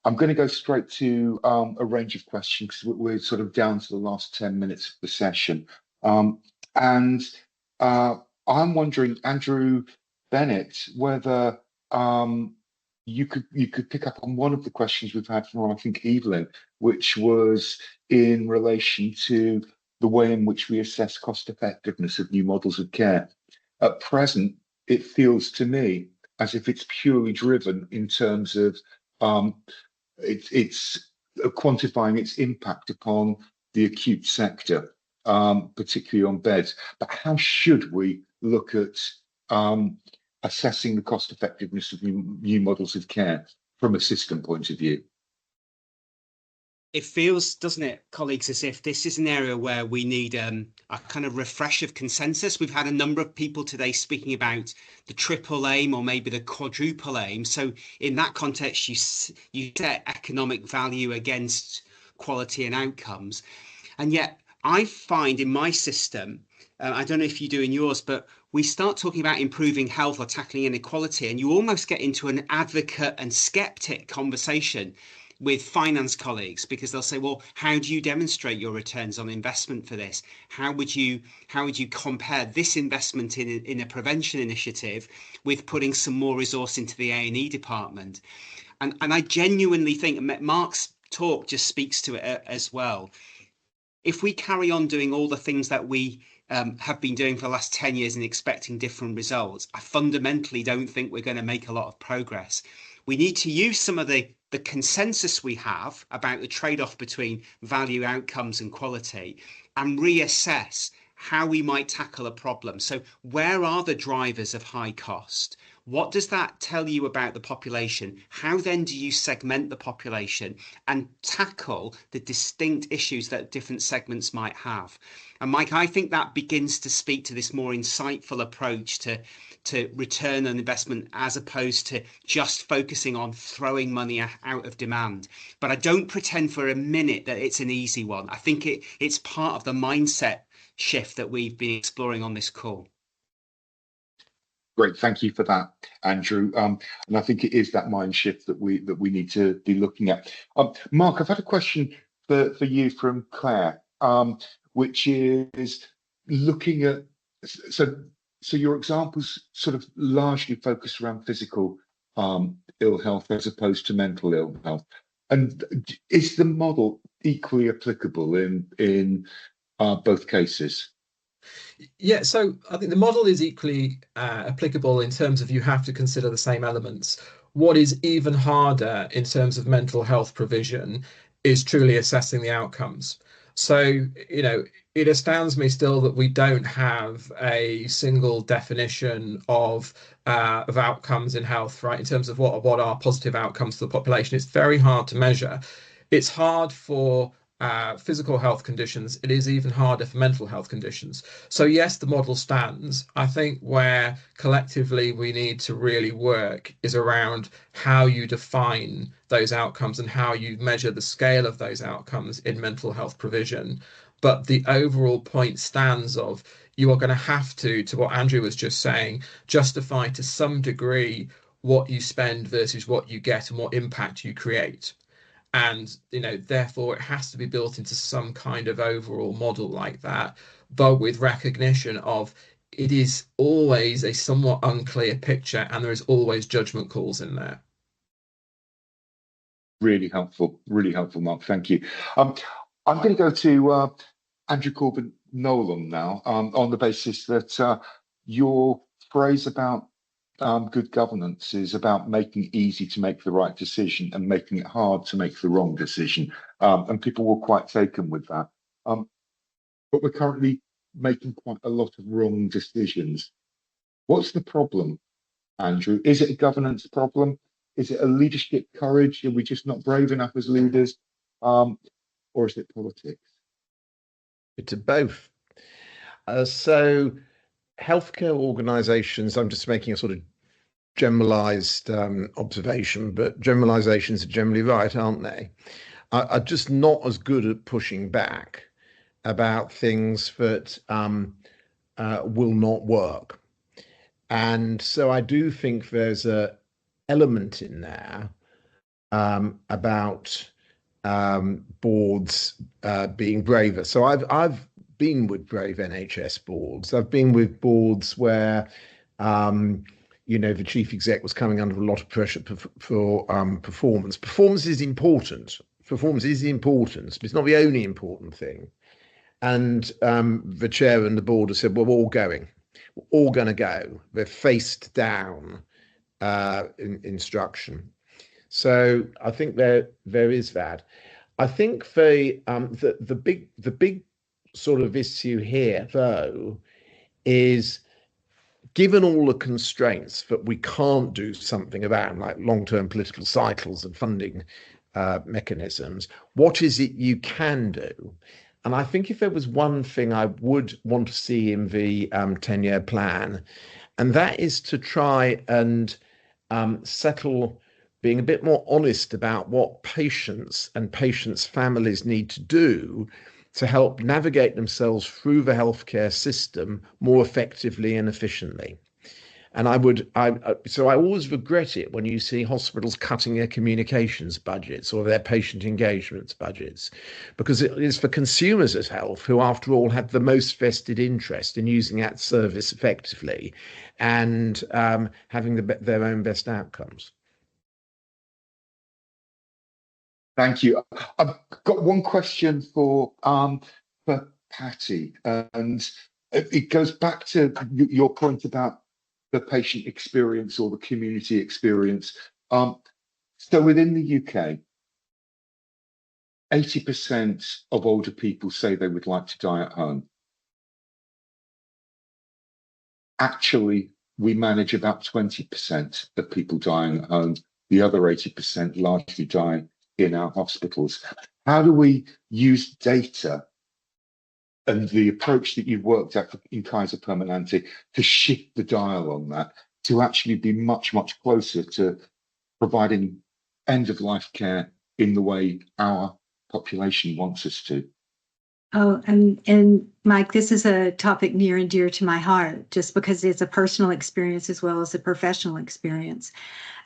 I'm going to go straight to a range of questions because we're sort of down to the last 10 minutes of the session. And I'm wondering, Andrew Bennett, whether you could pick up on one of the questions we've had from, I think, Evelyn, which was in relation to the way in which we assess cost effectiveness of new models of care. At present, it feels to me as if it's purely driven in terms of um, it's quantifying its impact upon the acute sector, particularly on beds. But how should we look at um, assessing the cost effectiveness of new models of care from a system point of view? It feels, doesn't it, colleagues, as if this is an area where we need a kind of refresh of consensus. We've had a number of people today speaking about the triple aim or maybe the quadruple aim. So in that context, you set economic value against quality and outcomes. And yet I find in my system, I don't know if you do in yours, but we start talking about improving health or tackling inequality, and you almost get into an advocate and skeptic conversation with finance colleagues, because they'll say, well, how do you demonstrate your returns on investment for this? How would you compare this investment in a prevention initiative with putting some more resource into the A&E department? And I genuinely think Mark's talk just speaks to it as well. If we carry on doing all the things that we have been doing for the last 10 years and expecting different results, I fundamentally don't think we're going to make a lot of progress. We need to use some of the consensus we have about the trade-off between value, outcomes and quality, and reassess how we might tackle a problem. So where are the drivers of high cost? What does that tell you about the population? How then do you segment the population and tackle the distinct issues that different segments might have? And Mike, I think that begins to speak to this more insightful approach to return on investment, as opposed to just focusing on throwing money out of demand. But I don't pretend for a minute that it's an easy one. I think it's part of the mindset shift that we've been exploring on this call. Great, thank you for that, Andrew. And I think it is that mind shift that we need to be looking at. Mark, I've had a question for you from Claire, which is looking at so your examples sort of largely focus around physical ill health as opposed to mental ill health. And is the model equally applicable in both cases? Yeah, so I think the model is equally applicable in terms of you have to consider the same elements. What is even harder in terms of mental health provision is truly assessing the outcomes. So, it astounds me still that we don't have a single definition of outcomes in health, right? In terms of what are positive outcomes for the population. It's very hard to measure. It's hard for physical health conditions. It is even harder for mental health conditions. So yes, the model stands. I think where collectively we need to really work is around how you define those outcomes and how you measure the scale of those outcomes in mental health provision. But the overall point stands of you are going to have to what Andrew was just saying, justify to some degree what you spend versus what you get and what impact you create. And therefore it has to be built into some kind of overall model like that, but with recognition of it is always a somewhat unclear picture and there is always judgment calls in there. Really helpful, Mark. Thank you. I'm going to go to Andrew Corbett Nolan now, on the basis that your phrase about good governance is about making it easy to make the right decision and making it hard to make the wrong decision. And people were quite taken with that. But we're currently making quite a lot of wrong decisions. What's the problem, Andrew? Is it a governance problem? Is it a leadership courage? Are we just not brave enough as leaders? Or is it politics? It's both. So healthcare organizations, I'm just making a sort of generalized observation, but generalizations are generally right, aren't they? Are just not as good at pushing back about things that will not work. And so I do think there's a element in there about boards being braver. So I've been with brave NHS boards. I've been with boards where the chief exec was coming under a lot of pressure for performance. Performance is important. Performance is important, but it's not the only important thing. And the chair and the board have said, well, we're all going. We're all going to go. They're faced down instruction. So I think there is that. I think the big sort of issue here, though, is given all the constraints that we can't do something about, like long-term political cycles and funding mechanisms, what is it you can do? And I think if there was one thing I would want to see in the 10-year plan, and that is to try and settle being a bit more honest about what patients and patients' families need to do to help navigate themselves through the healthcare system more effectively and efficiently. And so I always regret it when you see hospitals cutting their communications budgets or their patient engagements budgets, because it is for consumers of health who, after all, have the most vested interest in using that service effectively and having their own best outcomes. Thank you. I've got one question for Patty, and it goes back to your point about the patient experience or the community experience. So within the UK, 80% of older people say they would like to die at home. Actually, we manage about 20% of people dying at home. The other 80% largely die in our hospitals. How do we use data and the approach that you've worked at in Kaiser Permanente to shift the dial on that, to actually be much, much closer to providing end-of-life care in the way our population wants us to? Oh, and Mike, this is a topic near and dear to my heart, just because it's a personal experience as well as a professional experience.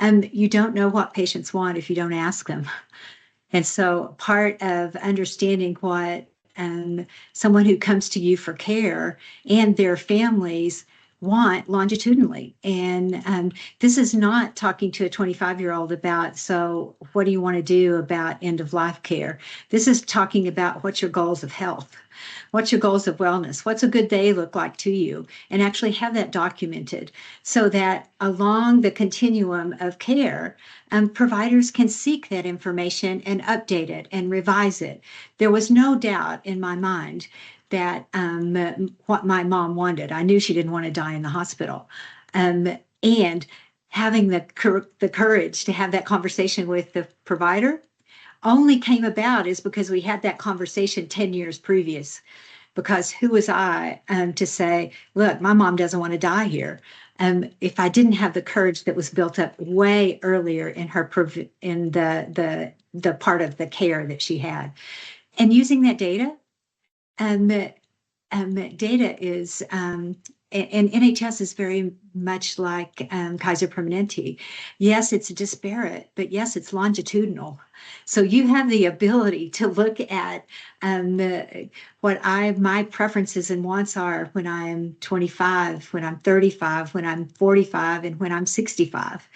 And you don't know what patients want if you don't ask them. And so part of understanding what someone who comes to you for care and their families want longitudinally. And this is not talking to a 25-year-old about, so what do you want to do about end-of-life care? This is talking about what's your goals of health? What's your goals of wellness? What's a good day look like to you? And actually have that documented so that along the continuum of care, providers can seek that information and update it and revise it. There was no doubt in my mind that what my mom wanted. I knew she didn't want to die in the hospital. And having the courage to have that conversation with the provider only came about is because we had that conversation 10 years previous. Because who was I to say, look, my mom doesn't want to die here. If I didn't have the courage that was built up way earlier in her in the part of the care that she had. And using that data, data is, and NHS is very much like Kaiser Permanente. Yes, it's disparate, but yes, it's longitudinal. So you have the ability to look at what my preferences and wants are when I'm 25, when I'm 35, when I'm 45, and when I'm 65.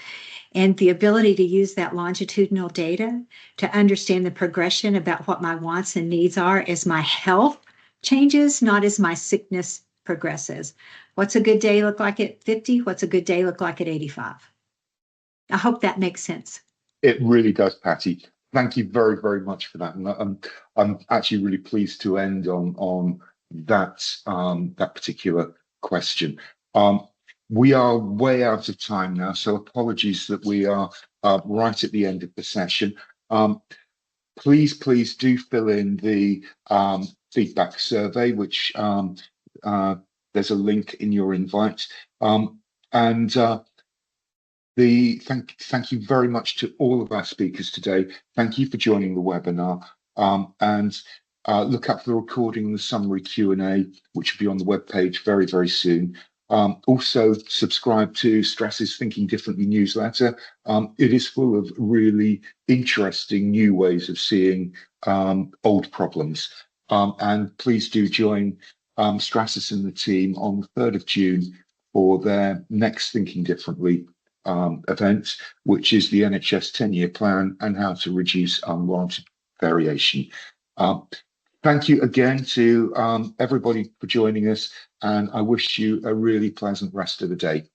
And the ability to use that longitudinal data to understand the progression about what my wants and needs are as my health changes, not as my sickness progresses. What's a good day look like at 50? What's a good day look like at 85? I hope that makes sense. It really does, Patty. Thank you very, very much for that. And I'm actually really pleased to end on that that particular question. We are way out of time now, so apologies that we are right at the end of the session. Please do fill in the feedback survey, which there's a link in your invite. Thank you very much to all of our speakers today. Thank you for joining the webinar. Look up for the recording and the summary Q&A, which will be on the webpage very, very soon. Also subscribe to Strass's Thinking Differently newsletter. It is full of really interesting new ways of seeing old problems. And please do join Strassis and the team on the 3rd of June for their next Thinking Differently event, which is the NHS 10-year plan and how to reduce unwanted variation. Thank you again to everybody for joining us, and I wish you a really pleasant rest of the day.